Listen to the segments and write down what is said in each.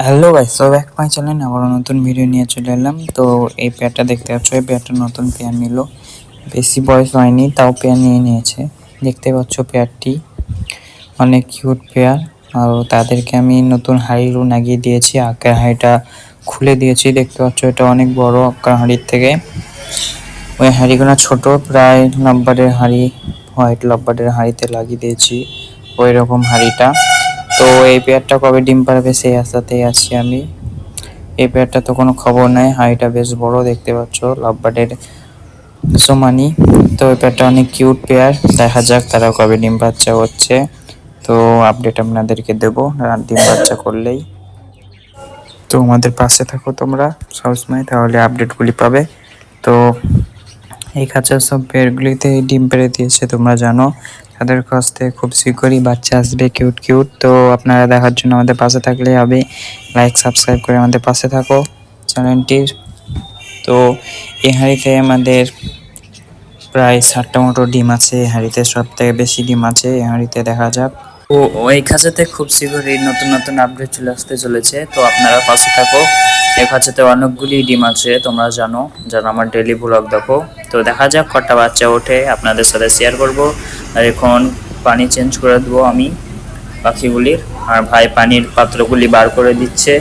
Hello guys, so back my channel আবার নতুন video নিয়ে চলে এলাম। তো এই পেয়ারটা দেখতে পাচ্ছ, এই পেয়ারটা নতুন পেয়ার নিল, বেশি বয়স হয়নি তাও পেয়ার নিয়ে নিয়েছে। দেখতে পাচ্ছ পেয়ারটি অনেক কিউট পেয়ার। আর তাদেরকে আমি নতুন হাঁড়িও লাগিয়ে দিয়েছি, আঁকের হাঁড়িটা খুলে দিয়েছি। দেখতে পাচ্ছ এটা অনেক বড় আঁকার হাঁড়ির থেকে। ওই হাঁড়িগুলো ছোট, প্রায় লাম্বারের হাঁড়ি, হোয়াইট লাম্বারের হাঁড়িতে লাগিয়ে দিয়েছি ওই রকম হাঁড়িটা। তো এই পেয়ারটা কবে ডিম পারবে সেই আশাতেই আছি আমি। এই পেয়ারটা তো কোনো খবর নাই, হাঁড়িটা বেশ বড় দেখতে পাচ্ছ, লাভবার্ডের সমানই। তো এই পেয়ারটা অনেক কিউট পেয়ার, দেখা যাক তারা কবে ডিম বাচ্চা হচ্ছে। তো আপডেট আপনাদেরকে দেবো ডিম বাচ্চা করলেই। তো আমাদের পাশে থাকো তোমরা সবসময়, তাহলে আপডেটগুলি পাবে। তো এই খাঁচার সব পেয়ারগুলিতে ডিম পেড়ে দিয়েছে, তোমরা জানো। তাদের কাছ থেকে খুব শীঘ্রই বাচ্চা আসবে কিউট কিউট। তো আপনারা দেখার জন্য আমাদের পাশে থাকলেই হবে, লাইক সাবস্ক্রাইব করে আমাদের পাশে থাকো চ্যানেলটির। তো এই হাঁড়িতে আমাদের প্রায় 60টা মতো ডিম আছে। এই হাঁড়িতে সব থেকে বেশি ডিম আছে এই হাঁড়িতে, দেখা যাক। ও এই খাঁচাতে খুব শীঘ্রই নতুন নতুন আপডেট চলে আসতে চলেছে, তো আপনারা পাশে থাকো। এই খাঁচাতে অনেকগুলি ডিম আছে, তোমরা জানো যারা আমার ডেইলি ব্লগ দেখো। তো দেখা যাক কটা বাচ্চা ওঠে, আপনাদের সাথে শেয়ার করব। আর এখন পানি চেঞ্জ করে দেবো আমি পাখিগুলির, আর ভাই পানির পাত্রগুলি বার করে দিচ্ছে।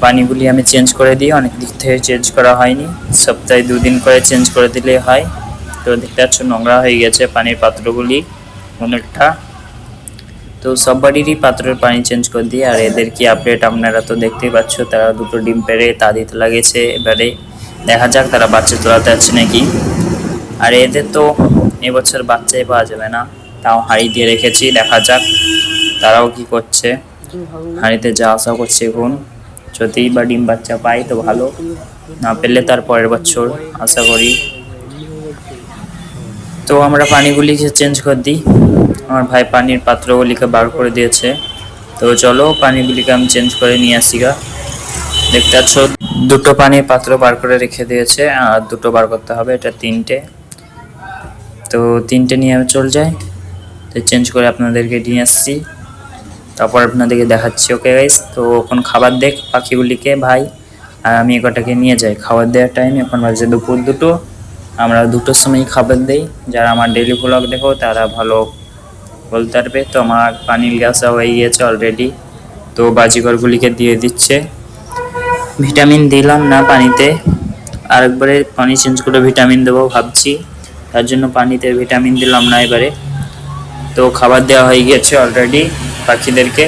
পানিগুলি আমি চেঞ্জ করে দিই, অনেক দিক থেকে চেঞ্জ করা হয়নি, সপ্তাহে 2 দিন করে চেঞ্জ করে দিলে হয়। তো দেখতে পাচ্ছ নোংরা হয়ে গেছে পানির পাত্রগুলি অনেকটা। তো সববারই পাত্রের পানি চেঞ্জ করে দিই। আর এদের কি আপডেট আপনারা তো দেখতেই পাচ্ছ, তারা দুটো ডিম পেড়ে তা দিতে লাগেছে। এবারে দেখা যাক তারা বাচ্চা তোলাতে আছে নাকি। আর এদের তো এবছর বাচ্চাই পাওয়া যাবে না, তাও হাঁড়ি দিয়ে রেখেছি, দেখা যাক তারাও কি করছে। হাঁড়িতে যা আশা করছে এখন, যদি বা ডিম বাচ্চা পাই তো ভালো, না পেলে তার পরের বছর আশা করি। তো আমরা পানিগুলিকে চেঞ্জ করে দিই, আমার ভাই পানির পাত্রগুলিকে বার করে দিয়েছে। তো চলো পানিগুলিকে আমি চেঞ্জ করে নিয়ে আসি গা। দেখতে পাচ্ছ দুটো পানির পাত্র বার করে রেখে দিয়েছে, আর দুটো বার করতে হবে, এটা 3টে। তো 3টে নিয়ে আমি চলে যাই, তো চেঞ্জ করে আপনাদেরকে নিয়ে আসছি, তারপর আপনাদেরকে দেখাচ্ছি। ওকে গাইস, তো এখন খাবার দেখ পাখিগুলিকে ভাই, আর আমি কটাকে নিয়ে যাই। খাবার দেওয়ার টাইম এখন বাজে দুপুর 2টো, আমরা 2টোর সময় খাবার দেই। যারা আমার ডেইলি ব্লগ দেখো তারা ভালো বলতে পারবে। তো আমার পানির গ্যাসা হয়ে গিয়েছে অলরেডি, তো বাজিঘরগুলিকে দিয়ে দিচ্ছে। ভিটামিন দিলাম না পানিতে, আরেকবারে পানি চেঞ্জ করে ভিটামিন দেবো ভাবছি, তার জন্য পানিতে ভিটামিন দিলাম না এবারে। তো খাবার দেওয়া হয়ে গিয়েছে অলরেডি পাখিদেরকে।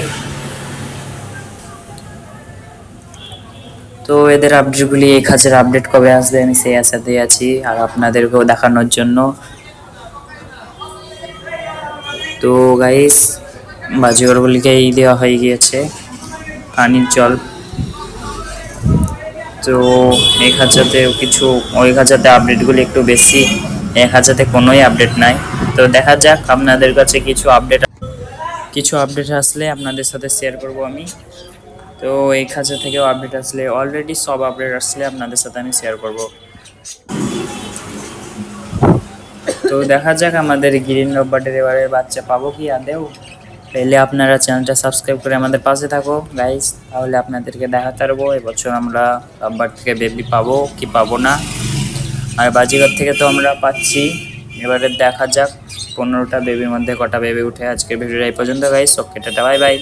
তো এদের আপডেটগুলি, এই খাঁচার আপডেট কবে আসবে আমি সেই আশাতেই আছি, আর আপনাদেরকেও দেখানোর জন্য। তো গাইস বাজিঘরগুলিকে দেওয়া হয়ে গিয়েছে পানির জল। তো এই খাঁচাতেও কিছু, ওই খাঁচাতে আপডেটগুলি একটু বেশি, এই খাঁচাতে কোনোই আপডেট নাই। তো দেখা যাক আপনাদের কাছে কিছু আপডেট আসলে আপনাদের সাথে শেয়ার করব আমি। তো এই খাঁচা থেকেও আপডেট আসলে, অলরেডি সব আপডেট আসলে আপনাদের সাথে আমি শেয়ার করব। তো দেখা যাক আমাদের গ্রিন লাভবার্ডের এবারে বাচ্চা পাবো কি আদেও। পেলে আপনারা চ্যানেলটা সাবস্ক্রাইব করে আমাদের পাশে থাকো গাইস, তাহলে আপনাদেরকে দেখাতে পারবো এবছর আমরা লাভবার্ড থেকে বেবি পাবো কি পাবো না। আর বাজিঘর থেকে তো আমরা পাচ্ছি, এবারে দেখা যাক 15টা বেবির মধ্যে কটা বেবি উঠে। আজকের ভিডিওটা এই পর্যন্ত গাইস, ওকে টাটা বাই বাই।